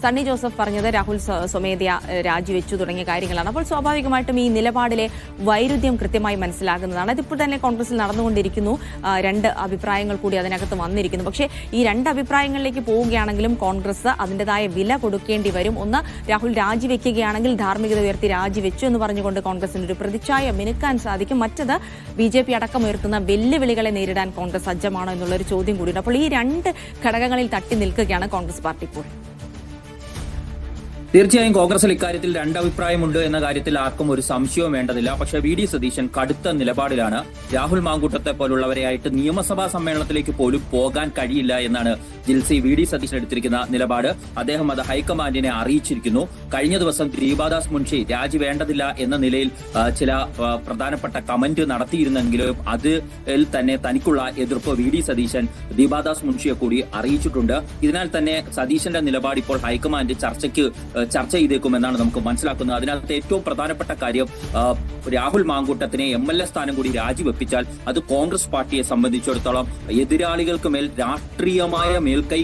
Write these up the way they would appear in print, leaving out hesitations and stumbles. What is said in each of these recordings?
സണ്ണി ജോസഫ് പറഞ്ഞത് രാഹുൽ സ്വമേധയ രാജിവെച്ചു തുടങ്ങിയ കാര്യങ്ങളാണ്. അപ്പോൾ സ്വാഭാവികമായിട്ടും ഈ നിലപാടിലെ വൈരുദ്ധ്യം കൃത്യമായി മനസ്സിലാകുന്നതാണ്. അതിപ്പോൾ തന്നെ കോൺഗ്രസിൽ നടന്നുകൊണ്ടിരിക്കുന്നു. രണ്ട് അഭിപ്രായങ്ങൾ കൂടി അതിനകത്ത് വന്നിരിക്കുന്നു. പക്ഷേ ഈ രണ്ട് അഭിപ്രായങ്ങളിലേക്ക് പോവുകയാണെങ്കിലും കോൺഗ്രസ് അതിൻ്റെതായ വില കൊടുക്കേണ്ടി വരും. ഒന്ന്, രാഹുൽ രാജിവെക്കുകയാണെങ്കിൽ ധാർമ്മികത ഉയർത്തി രാജിവെച്ചു എന്ന് പറഞ്ഞുകൊണ്ട് കോൺഗ്രസിന് ഒരു പ്രതിച്ഛായ മിനുക്കാൻ സാധിക്കും. മറ്റത് BJP അടക്കം ഉയർത്തുന്ന വെല്ലുവിളികളെ നേരിടാൻ കോൺഗ്രസ് സജ്ജമാണോ എന്നുള്ളൊരു ചോദ്യം കൂടിയുണ്ട്. അപ്പോൾ ഈ രണ്ട് ഘടകങ്ങളിൽ തട്ടി നിൽക്കുകയാണ് കോൺഗ്രസ് പാർട്ടി ഇപ്പോൾ. തീർച്ചയായും കോൺഗ്രസിൽ ഇക്കാര്യത്തിൽ രണ്ടഭിപ്രായമുണ്ട് എന്ന കാര്യത്തിൽ ആർക്കും ഒരു സംശയവും വേണ്ടതില്ല. പക്ഷേ VD സതീശൻ കടുത്ത നിലപാടിലാണ്. രാഹുൽ മാങ്കൂട്ടത്തെ പോലുള്ളവരെയായിട്ട് നിയമസഭാ സമ്മേളനത്തിലേക്ക് പോലും പോകാൻ കഴിയില്ല എന്നാണ് ജിൽസി VD സതീശൻ എടുത്തിരിക്കുന്ന നിലപാട്. അദ്ദേഹം അത് ഹൈക്കമാൻഡിനെ അറിയിച്ചിരിക്കുന്നു. കഴിഞ്ഞ ദിവസം ദീപാദാസ് മുൻഷി രാജി വേണ്ടതില്ല എന്ന നിലയിൽ ചില പ്രധാനപ്പെട്ട കമന്റ് നടത്തിയിരുന്നെങ്കിലും അതിൽ തന്നെ തനിക്കുള്ള എതിർപ്പ് VD സതീശൻ ദീപാദാസ് മുൻഷിയെ കൂടി അറിയിച്ചിട്ടുണ്ട്. ഇതിനാൽ തന്നെ സതീശന്റെ നിലപാട് ഇപ്പോൾ ഹൈക്കമാൻഡ് ചർച്ച ചെയ്തേക്കുമെന്നാണ് നമുക്ക് മനസ്സിലാക്കുന്നത്. അതിനകത്ത് ഏറ്റവും പ്രധാനപ്പെട്ട കാര്യം രാഹുൽ മാങ്കൂട്ടത്തിനെ MLA സ്ഥാനം കൂടി രാജിവെപ്പിച്ചാൽ അത് കോൺഗ്രസ് പാർട്ടിയെ സംബന്ധിച്ചിടത്തോളം എതിരാളികൾക്ക് മേൽ രാഷ്ട്രീയമായ മേൽക്കൈ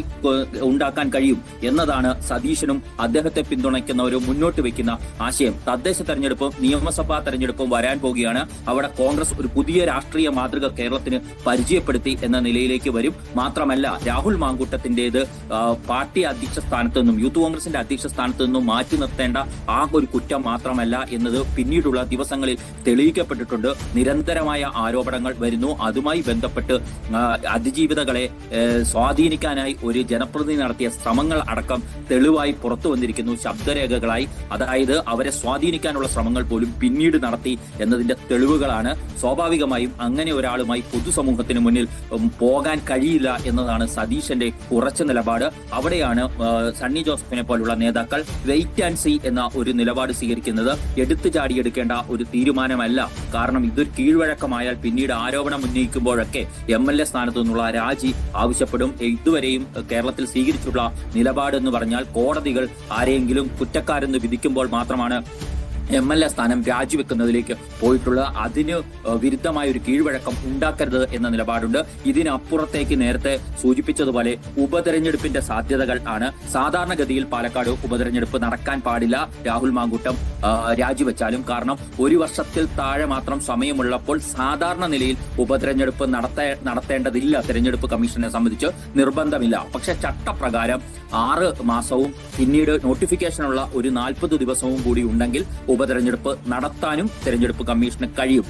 ഉണ്ടാക്കാൻ കഴിയും എന്നതാണ് സതീശനും അദ്ദേഹത്തെ പിന്തുണയ്ക്കുന്നവരും മുന്നോട്ട് വെക്കുന്ന ആശയം. തദ്ദേശ തെരഞ്ഞെടുപ്പും നിയമസഭാ തെരഞ്ഞെടുപ്പും വരാൻ പോവുകയാണ്. അവിടെ കോൺഗ്രസ് ഒരു പുതിയ രാഷ്ട്രീയ മാതൃക കേരളത്തിന് പരിചയപ്പെടുത്തി എന്ന നിലയിലേക്ക് വരും. മാത്രമല്ല, രാഹുൽ മാങ്കൂട്ടത്തിന്റേത് പാർട്ടി അധ്യക്ഷ സ്ഥാനത്ത് നിന്നും യൂത്ത് കോൺഗ്രസിന്റെ അധ്യക്ഷ സ്ഥാനത്ത് നിന്നും മാറ്റി നിർത്തേണ്ട ആ ഒരു കുറ്റം മാത്രമല്ല എന്നത് പിന്നീടുള്ള ദിവസങ്ങളിൽ തെളിയിക്കപ്പെട്ടിട്ടുണ്ട്. നിരന്തരമായ ആരോപണങ്ങൾ വരുന്നു. അതുമായി ബന്ധപ്പെട്ട് അതിജീവിതകളെ സ്വാധീനിക്കാനായി ഒരു ജനപ്രതിനിധി നടത്തിയ ശ്രമങ്ങൾ അടക്കം തെളിവായി പുറത്തു വന്നിരിക്കുന്നു, ശബ്ദരേഖകളായി. അതായത് അവരെ സ്വാധീനിക്കാനുള്ള ശ്രമങ്ങൾ പോലും പിന്നീട് നടത്തി എന്നതിന്റെ തെളിവുകളാണ്. സ്വാഭാവികമായും അങ്ങനെ ഒരാളുമായി പൊതുസമൂഹത്തിന് മുന്നിൽ പോകാൻ കഴിയില്ല എന്നതാണ് സതീശന്റെ ഉറച്ച നിലപാട്. അവിടെയാണ് സണ്ണി ജോസഫിനെ പോലുള്ള നേതാക്കൾ വെയിറ്റ് ആൻഡ് സീ എന്ന ഒരു നിലപാട് സ്വീകരിക്കുന്നത്. എടുത്തു ചാടിയെടുക്കേണ്ട ഒരു തീരുമാനമല്ല. കാരണം ഇതൊരു കീഴ്വഴക്കമായാൽ പിന്നീട് ആരോപണം ഉന്നയിക്കുമ്പോഴൊക്കെ MLA സ്ഥാനത്തു നിന്നുള്ള രാജി ആവശ്യപ്പെടും. ഇതുവരെയും കേരളത്തിൽ സ്വീകരിച്ചിട്ടുള്ള നിലപാടെന്ന് പറഞ്ഞാൽ കോടതികൾ ആരെങ്കിലും കുറ്റക്കാരെന്ന് വിധിക്കുമ്പോൾ മാത്രമാണ് MLA സ്ഥാനം രാജിവെക്കുന്നതിലേക്ക് പോയിട്ടുള്ളത്. അതിന് വിരുദ്ധമായ ഒരു കീഴ്വഴക്കം ഉണ്ടാക്കരുത് എന്ന നിലപാടുണ്ട്. ഇതിനപ്പുറത്തേക്ക് നേരത്തെ സൂചിപ്പിച്ചതുപോലെ ഉപതെരഞ്ഞെടുപ്പിന്റെ സാധ്യതകൾ ആണ്. സാധാരണഗതിയിൽ പാലക്കാട് ഉപതെരഞ്ഞെടുപ്പ് നടക്കാൻ പാടില്ല രാഹുൽ മാങ്കൂട്ടം രാജിവെച്ചാലും. കാരണം ഒരു വർഷത്തിൽ താഴെ മാത്രം സമയമുള്ളപ്പോൾ സാധാരണ നിലയിൽ ഉപതെരഞ്ഞെടുപ്പ് നടത്തേണ്ടതില്ല. തെരഞ്ഞെടുപ്പ് കമ്മീഷനെ സംബന്ധിച്ച് നിർബന്ധമില്ല. പക്ഷെ ചട്ടപ്രകാരം 6 മാസവും പിന്നീട് നോട്ടിഫിക്കേഷനുള്ള ഒരു 40 ദിവസവും കൂടി ഉണ്ടെങ്കിൽ ഉപതെരഞ്ഞെടുപ്പ് നടത്താനും തെരഞ്ഞെടുപ്പ് കമ്മീഷന് കഴിയും.